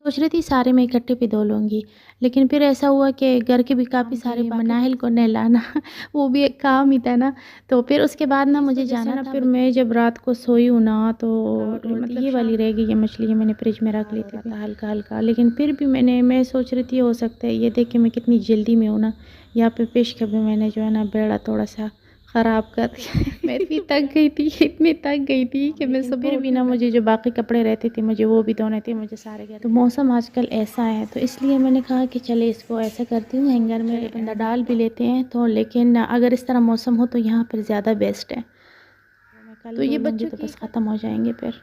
सोच रही थी सारे मैं इकट्ठे पे धो लूँगी, लेकिन फिर ऐसा हुआ कि घर के भी काफ़ी सारे नाहिल को नहलाना वो भी एक काम ही था ना। तो फिर उसके बाद ना मुझे जाना था। फिर मैं जब रात को सोई हूँ ना तो मतलब ये वाली रह गई है मछली, ये मैंने फ्रिज में रख ली थी हल्का-हल्का, लेकिन फिर भी मैं सोच रही थी हो सकता है ये देख के मैं कितनी जल्दी में हूँ ना, यहाँ पे फिश का भी मैंने जो है ना बेड़ा थोड़ा-सा ख़राब कर दिया। मैं इतनी थक गई थी, इतनी थक गई थी कि मैं सुबह भी ना मुझे जो बाकी कपड़े रहते थे मुझे वो भी धोने थे, मुझे सारे घर। तो मौसम आजकल ऐसा है तो इसलिए मैंने कहा कि चले इसको ऐसा करती हूँ हैंगर में बंदा डाल भी लेते हैं तो, लेकिन अगर इस तरह मौसम हो तो यहाँ पर ज़्यादा बेस्ट है। तो ये बच्चों तो बस ख़त्म हो जाएंगे फिर।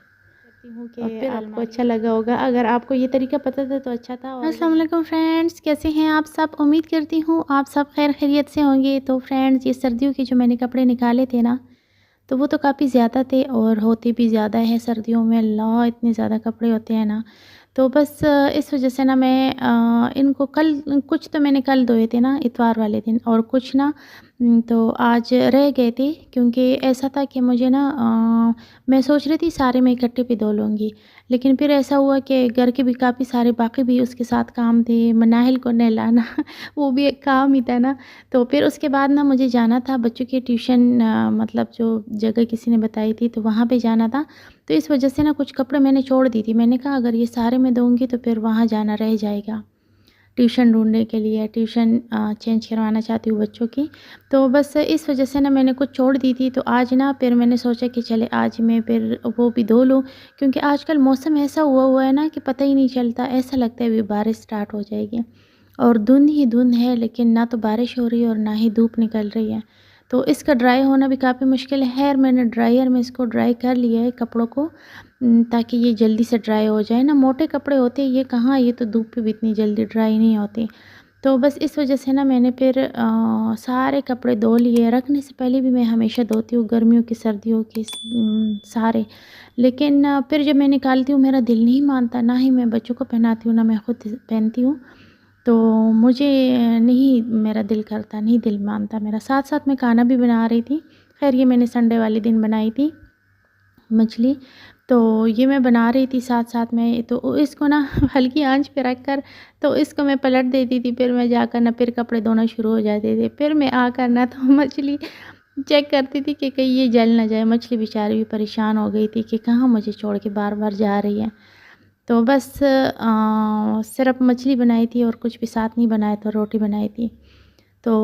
और फिर आपको अच्छा लगा होगा, अगर आपको ये तरीका पता था तो अच्छा था। अस्सलाम वालेकुम फ्रेंड्स, कैसे हैं आप सब? उम्मीद करती हूँ आप सब खैर खैरियत से होंगे। तो फ्रेंड्स, ये सर्दियों के जो मैंने कपड़े निकाले थे ना, तो वो तो काफ़ी ज़्यादा थे और होते भी ज़्यादा है सर्दियों में। अल्लाह, इतने ज़्यादा कपड़े होते हैं ना। तो बस इस वजह से ना मैं इनको कल, कुछ तो मैंने कल धोए थे ना इतवार वाले दिन, और कुछ ना तो आज रह गए थे, क्योंकि ऐसा था कि मुझे ना मैं सोच रही थी सारे मैं इकट्ठे पे धो लूँगी, लेकिन फिर ऐसा हुआ कि घर के भी काफ़ी सारे बाकी भी उसके साथ काम थे, मनाहिल को नहलाना वो भी एक काम ही था ना। तो फिर उसके बाद ना मुझे जाना था बच्चों की ट्यूशन, मतलब जो जगह किसी ने बताई थी तो वहाँ पे जाना था। तो इस वजह से ना कुछ कपड़े मैंने छोड़ दी थी। मैंने कहा अगर ये सारे मैं दूँगी तो फिर वहाँ जाना रह जाएगा ट्यूशन ढूँढने के लिए, ट्यूशन चेंज करवाना चाहती हूँ बच्चों की। तो बस इस वजह से ना मैंने कुछ छोड़ दी थी। तो आज ना फिर मैंने सोचा कि चले आज मैं फिर वो भी धो लूँ, क्योंकि आजकल मौसम ऐसा हुआ हुआ है ना कि पता ही नहीं चलता, ऐसा लगता है अभी बारिश स्टार्ट हो जाएगी। और धुंध ही धुंध है, लेकिन ना तो बारिश हो रही है और ना ही धूप निकल रही है। तो इसका ड्राई होना भी काफ़ी मुश्किल है। खैर मैंने ड्रायर में इसको ड्राई कर लिया है कपड़ों को, ताकि ये जल्दी से ड्राई हो जाए ना। मोटे कपड़े होते हैं ये कहाँ, ये तो धूप पे भी इतनी जल्दी ड्राई नहीं होते। तो बस इस वजह से ना मैंने फिर सारे कपड़े धो लिए। रखने से पहले भी मैं हमेशा धोती हूँ, गर्मियों की सर्दियों की सारे। लेकिन फिर जब मैं निकालती हूँ मेरा दिल नहीं मानता, ना ही मैं बच्चों को पहनाती हूँ ना मैं खुद पहनती हूँ। तो मुझे नहीं, मेरा दिल करता नहीं, दिल मानता मेरा। साथ-साथ मैं खाना भी बना रही थी। ख़ैर ये मैंने संडे वाले दिन बनाई थी मछली, तो ये मैं बना रही थी साथ-साथ में। तो इसको ना हल्की आँच पे रख कर तो इसको मैं पलट देती थी, फिर मैं जाकर ना फिर कपड़े धोना शुरू हो जाते थे। फिर मैं आकर ना तो मछली चेक करती थी कि कहीं ये जल ना जाए। मछली बेचारी भी परेशान हो गई थी कि कहाँ मुझे छोड़ के बार-बार जा रही है। तो बस सिर्फ़ मछली बनाई थी और कुछ भी साथ नहीं बनाया था, रोटी बनाई थी। तो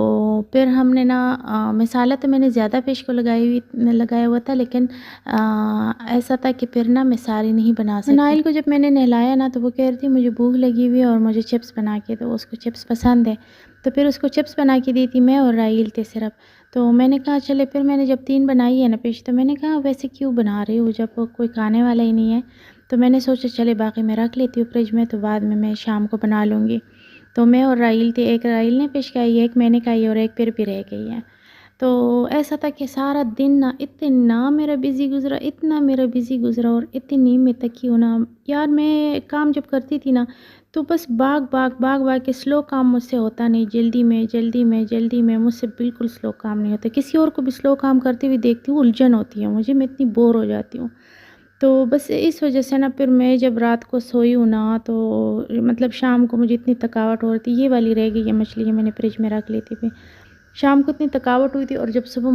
फिर हमने ना मसाला तो मैंने ज़्यादा फ़िश को लगाया हुआ था, लेकिन ऐसा था कि फिर ना मैं सारी नहीं बना सकी। नाइल को जब मैंने नहलाया ना तो वो कह रही थी मुझे भूख लगी हुई है और मुझे चिप्स बना के दो, उसको चिप्स पसंद है। तो फिर उसको चिप्स बना के दी थी मैं, और राइल थे सिर्फ़। तो मैंने कहा चले, फिर मैंने जब 3 बनाई है ना फ़िश, तो मैंने कहा वैसे क्यों बना रही हूँ जब कोई खाने वाला ही नहीं है। तो मैंने सोचा चले बाकी मैं रख लेती हूँ फ्रिज में, तो बाद में मैं शाम को बना लूँगी। तो मैं और राइल थे, एक राइल ने फ़िश खाई, एक मैंने खाई और एक फिर भी रह गई है। तो ऐसा था कि सारा दिन ना इतना मेरा बिज़ी गुज़रा, इतना मेरा बिज़ी गुज़रा, और इतनी मैं थकी हूँ ना यार। मैं काम जब करती थी ना तो बस भाग-भाग के स्लो काम मुझसे होता नहीं। जल्दी में मुझसे बिल्कुल स्लो काम नहीं होता। किसी और को भी स्लो काम करते हुए देखती हूँ, उलझन होती है मुझे, मैं इतनी बोर हो जाती हूँ। तो बस इस वजह से ना फिर मैं जब रात को सोई हूँ ना तो मतलब शाम को मुझे इतनी थकावट हो रही थी। ये वाली रह गई है मछली, ये मैंने फ्रिज में रख ली थी। फिर शाम को इतनी थकावट हुई थी, और जब सुबह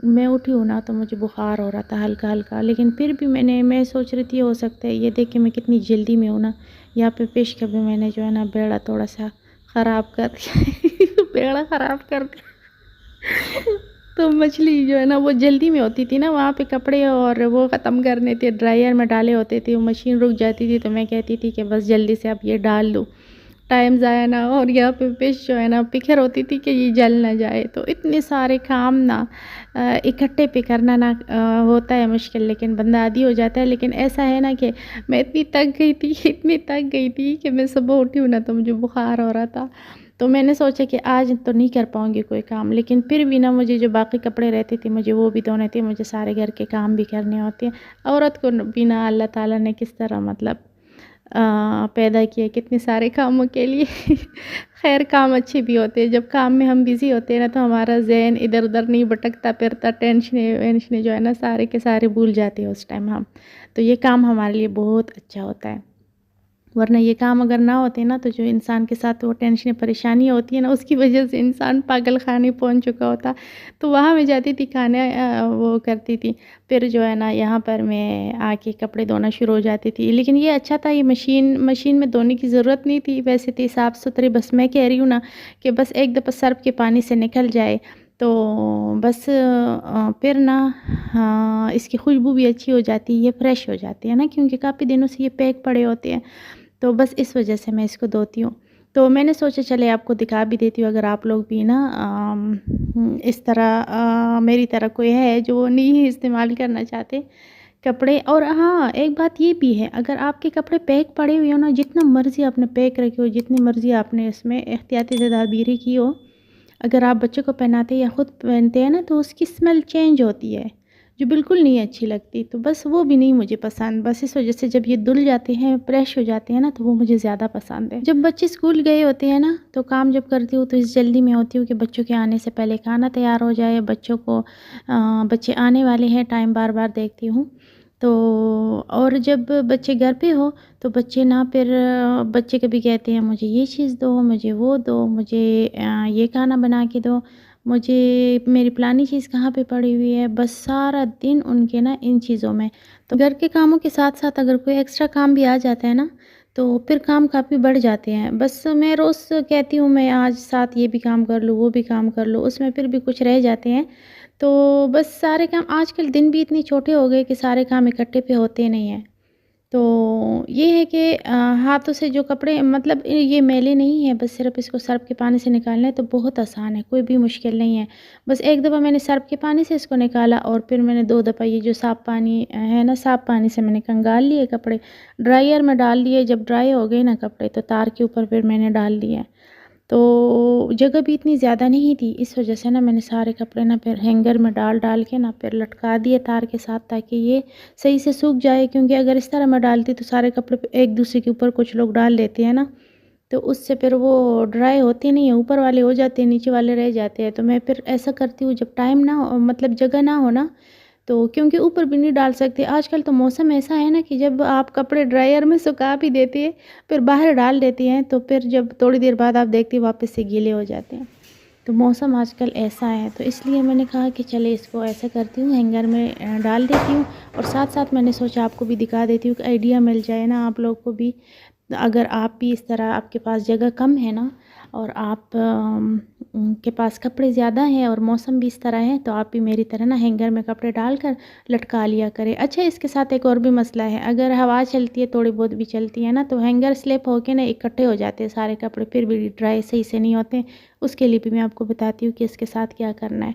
मैं उठी हूँ ना तो मुझे बुखार हो रहा था हल्का-हल्का, लेकिन फिर भी मैं सोच रही थी हो सकता है ये देख के मैं कितनी जल्दी में हूँ ना, यहाँ पे फ़िश का भी मैंने जो है ना बेड़ा थोड़ा-सा ख़राब कर दिया बेड़ा ख़राब कर दिया। तो मछली जो है ना वो जल्दी में होती थी ना, वहाँ पे कपड़े और वो ख़त्म करने थे, ड्रायर में डाले होते थे, वो मशीन रुक जाती थी, तो मैं कहती थी कि बस जल्दी से अब ये डाल दूँ, टाइम ज़ाया ना हो। और यहाँ पे फ़िश जो है ना फ़िक्र होती थी कि ये जल ना जाए। तो इतने सारे काम ना इकट्ठे पे करना ना होता है मुश्किल, लेकिन बंदा आदी हो जाता है। लेकिन ऐसा है ना कि मैं इतनी थक गई थी, इतनी थक गई थी कि मैं सुबह उठी हूँ ना तो मुझे बुखार हो रहा था। तो मैंने सोचा कि आज तो नहीं कर पाऊँगी कोई काम, लेकिन फिर भी ना मुझे जो बाकी कपड़े रहते थे मुझे वो भी धोने थे, मुझे सारे घर के काम भी करने होते हैं। औरत को भी ना अल्लाह ताला ने किस तरह मतलब पैदा किया कितने सारे कामों के लिए खैर काम अच्छे भी होते हैं। जब काम में हम बिज़ी होते हैं ना तो हमारा ज़हन इधर-उधर नहीं भटकता फिरता, टेंशनें-वेंशनें जो है ना सारे के सारे भूल जाते हैं उस टाइम हम। तो ये काम हमारे लिए बहुत अच्छा होता है। वरना ये काम अगर ना होते ना तो जो इंसान के साथ वो टेंशन परेशानी होती है ना उसकी वजह से इंसान पागल खाने पहुंच चुका होता। तो वहाँ मैं जाती थी खाना वो करती थी। फिर जो है ना यहाँ पर मैं आके कपड़े धोना शुरू हो जाती थी। लेकिन ये अच्छा था, ये मशीन मशीन में धोने की ज़रूरत नहीं थी, वैसे थे साफ़ सुथरे। बस मैं कह रही हूँ ना कि बस एक दफ़ा सर्फ़ के पानी से निकल जाए तो बस फिर ना हाँ, इसकी खुशबू भी अच्छी हो जाती है, ये फ्रेश हो जाती है ना, क्योंकि काफ़ी दिनों से ये पैक पड़े होते हैं। तो बस इस वजह से मैं इसको धोती हूँ। तो मैंने सोचा चले आपको दिखा भी देती हूँ, अगर आप लोग भी ना इस तरह मेरी तरह कोई है जो नहीं इस्तेमाल करना चाहते कपड़े। और हाँ, एक बात ये भी है, अगर आपके कपड़े पैक पड़े हुए हो ना, जितना मर्ज़ी आपने पैक रखे हो, जितनी मर्ज़ी आपने इसमें एहतियाती तदाबीरें की हो, अगर आप बच्चों को पहनाते या ख़ुद पहनते हैं ना तो उसकी स्मेल चेंज होती है, जो बिल्कुल नहीं अच्छी लगती। तो बस वो भी नहीं मुझे पसंद। बस इस वजह से जब ये धुल जाते हैं, प्रेश हो जाते हैं ना, तो वो मुझे ज़्यादा पसंद है। जब बच्चे स्कूल गए होते हैं ना तो काम जब करती हूँ तो इस जल्दी में होती हूँ कि बच्चों के आने से पहले खाना तैयार हो जाए। बच्चों को बच्चे आने वाले हैं, टाइम बार-बार देखती हूँ। तो और जब बच्चे घर पे हो तो बच्चे ना फिर बच्चे कभी कहते हैं मुझे ये चीज़ दो, मुझे वो दो, मुझे ये खाना बना के दो, मुझे मेरी फलानी चीज़ कहाँ पे पड़ी हुई है। बस सारा दिन उनके ना इन चीज़ों में। तो घर के कामों के साथ-साथ अगर कोई एक्स्ट्रा काम भी आ जाता है ना, तो फिर काम काफ़ी बढ़ जाते हैं। बस मैं रोज़ कहती हूँ मैं आज साथ ये भी काम कर लूँ, वो भी काम कर लूँ, उसमें फिर भी कुछ रह जाते हैं। तो बस सारे काम, आजकल दिन भी इतने छोटे हो गए कि सारे काम इकट्ठे पे होते नहीं हैं। तो ये है कि हाथों से जो कपड़े मतलब ये मैले नहीं हैं, बस सिर्फ़ इसको सर्फ़ के पानी से निकालना है तो बहुत आसान है, कोई भी मुश्किल नहीं है। बस एक दफ़ा मैंने सर्फ़ के पानी से इसको निकाला और फिर मैंने 2 दफ़ा ये जो साफ़ पानी है ना, साफ़ पानी से मैंने कंगाल लिए कपड़े, ड्रायर में डाल दिए। जब ड्राई हो गए ना कपड़े तो तार के ऊपर फिर मैंने डाल दिए। तो जगह भी इतनी ज़्यादा नहीं थी, इस वजह से ना मैंने सारे कपड़े ना फिर हैंगर में डाल के ना फिर लटका दिए तार के साथ, ताकि ये सही से सूख जाए। क्योंकि अगर इस तरह मैं डालती तो सारे कपड़े एक दूसरे के ऊपर कुछ लोग डाल देते हैं ना, तो उससे फिर वो ड्राई होते नहीं है, ऊपर वाले हो जाते हैं, नीचे वाले रह जाते हैं। तो मैं फिर ऐसा करती हूँ जब टाइम ना हो, मतलब जगह ना हो ना, तो क्योंकि ऊपर भी नहीं डाल सकते। आजकल तो मौसम ऐसा है ना कि जब आप कपड़े ड्रायर में सुखा भी देती है, फिर बाहर डाल देती हैं, तो फिर जब थोड़ी देर बाद आप देखती हैं वापस से गीले हो जाते हैं। तो मौसम आजकल ऐसा है, तो इसलिए मैंने कहा कि चले इसको ऐसा करती हूँ, हैंगर में डाल देती हूँ। और साथ-साथ मैंने सोचा आपको भी दिखा देती हूँ कि आइडिया मिल जाए ना आप लोग को भी। अगर आप भी इस तरह, आपके पास जगह कम है ना और आप के पास कपड़े ज़्यादा हैं और मौसम भी इस तरह है, तो आप भी मेरी तरह ना हैंगर में कपड़े डालकर लटका लिया करें। अच्छा, इसके साथ एक और भी मसला है, अगर हवा चलती है, थोड़ी बहुत भी चलती है ना, तो हैंगर स्लिप होके ना इकट्ठे हो जाते हैं सारे कपड़े, फिर भी ड्राई सही से नहीं होते। उसके लिए भी मैं आपको बताती हूँ कि इसके साथ क्या करना है।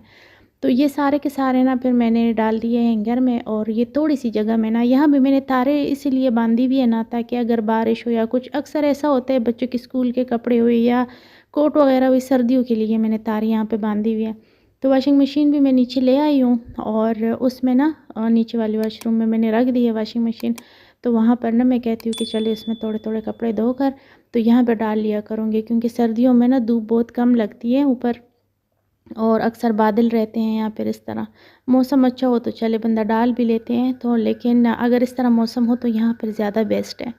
तो ये सारे के सारे ना फिर मैंने डाल दिए हैंगर में। और ये थोड़ी-सी जगह में ना, यहाँ भी मैंने तारें इसीलिए बाँधी हुई है ना, ताकि अगर बारिश हो या कुछ, अक्सर ऐसा होता है बच्चों के स्कूल के कपड़े हुए या कोट वगैरह हुई, सर्दियों के लिए मैंने तारें यहाँ पे बाँधी हुई है। तो वॉशिंग मशीन भी मैं नीचे ले आई हूँ और उसमें ना नीचे वाले वॉशरूम में मैंने रख दी है वॉशिंग मशीन। तो वहाँ पर ना मैं कहती हूँ कि चलिए इसमें थोड़े-थोड़े कपड़े धोकर तो यहाँ पे डाल लिया करूँगी, क्योंकि सर्दियों में ना धूप बहुत कम लगती है ऊपर और अक्सर बादल रहते हैं यहाँ पर। इस तरह मौसम अच्छा हो तो चले बंदा डाल भी लेते हैं, तो लेकिन अगर इस तरह मौसम हो तो यहाँ पर ज़्यादा बेस्ट है।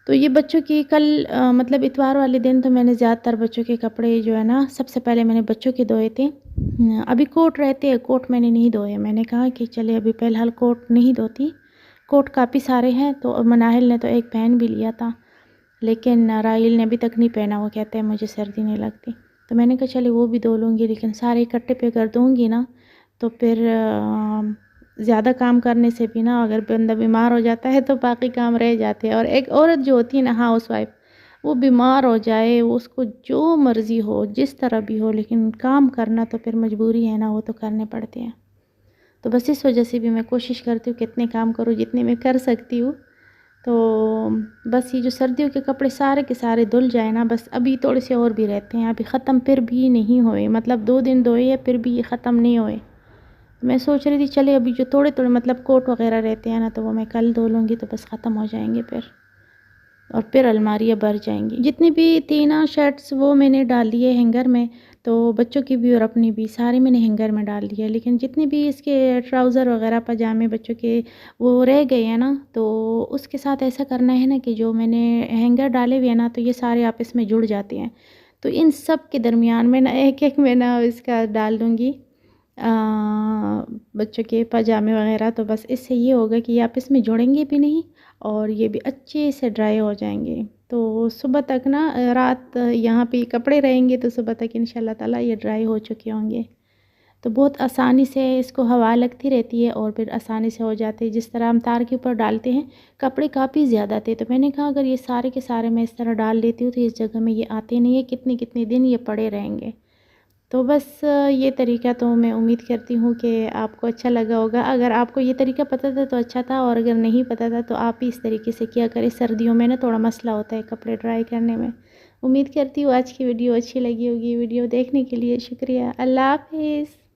तो ये बच्चों की कल मतलब इतवार वाले दिन तो मैंने ज़्यादातर बच्चों के कपड़े जो है ना, सबसे पहले मैंने बच्चों के धोए थे। अभी कोट रहते हैं, कोट मैंने नहीं धोए। मैंने कहा कि चले अभी फ़िलहाल कोट नहीं धोती। कोट काफ़ी सारे हैं, तो मनाहिल ने तो एक पहन भी लिया था, लेकिन राहिल ने अभी तक नहीं पहना। वो कहते हैं मुझे सर्दी नहीं लगती। तो मैंने कहा चलिए वो भी धो लूँगी, लेकिन सारे इकट्ठे पे कर दूँगी ना तो फिर ज़्यादा काम करने से भी ना, अगर बंदा बीमार हो जाता है तो बाकी काम रह जाते हैं। और एक औरत जो होती है ना, हाउसवाइफ, वो बीमार हो जाए, वो उसको जो मर्ज़ी हो, जिस तरह भी हो, लेकिन काम करना तो फिर मजबूरी है ना, वो तो करने पड़ते हैं। तो बस इस वजह से भी मैं कोशिश करती हूँ कितने काम करूँ जितने मैं कर सकती हूँ। तो बस ये जो सर्दियों के कपड़े सारे के सारे धुल जाए ना, बस अभी थोड़े से और भी रहते हैं, अभी ख़त्म फिर भी नहीं हुए। मतलब 2 दिन धोए हैं फिर भी ये ख़त्म नहीं हुए। तो मैं सोच रही थी चले अभी जो थोड़े-थोड़े मतलब कोट वग़ैरह रहते हैं ना, तो वो मैं कल धो लूँगी तो बस ख़त्म हो जाएँगे फिर। और फिर अलमारियाँ भर जाएंगी। जितनी भी थी ना शर्ट्स वो मैंने डाल दिए हैंगर में, तो बच्चों की भी और अपनी भी सारी मैंने हैंगर में डाल दिया। लेकिन जितने भी इसके ट्राउज़र वगैरह पजामे बच्चों के वो रह गए हैं ना, तो उसके साथ ऐसा करना है ना कि जो मैंने हैंगर डाले हुए हैं ना, तो ये सारे आपस में जुड़ जाते हैं। तो इन सब के दरमियान मैं ना एक-एक मैं ना इसका डाल दूँगी बच्चों के पजामे वगैरह। तो बस इससे ये होगा कि ये आपस में जुड़ेंगे भी नहीं और ये भी अच्छे से ड्राई हो जाएंगे। तो सुबह तक ना रात यहाँ पे कपड़े रहेंगे तो सुबह तक इंशाल्लाह ताला ये ड्राई हो चुके होंगे। तो बहुत आसानी से इसको हवा लगती रहती है और फिर आसानी से हो जाते हैं। जिस तरह हम तार के ऊपर डालते हैं, कपड़े काफ़ी ज़्यादा थे, तो मैंने कहा अगर ये सारे के सारे मैं इस तरह डाल देती हूँ तो इस जगह में ये आते नहीं है, कितने कितने दिन ये पड़े रहेंगे। तो बस ये तरीका तो मैं उम्मीद करती हूँ कि आपको अच्छा लगा होगा। अगर आपको ये तरीका पता था तो अच्छा था, और अगर नहीं पता था तो आप भी इस तरीके से किया करें। सर्दियों में ना थोड़ा मसला होता है कपड़े ड्राई करने में। उम्मीद करती हूँ आज की वीडियो अच्छी लगी होगी। वीडियो देखने के लिए शुक्रिया। अल्लाह हाफ़िज़।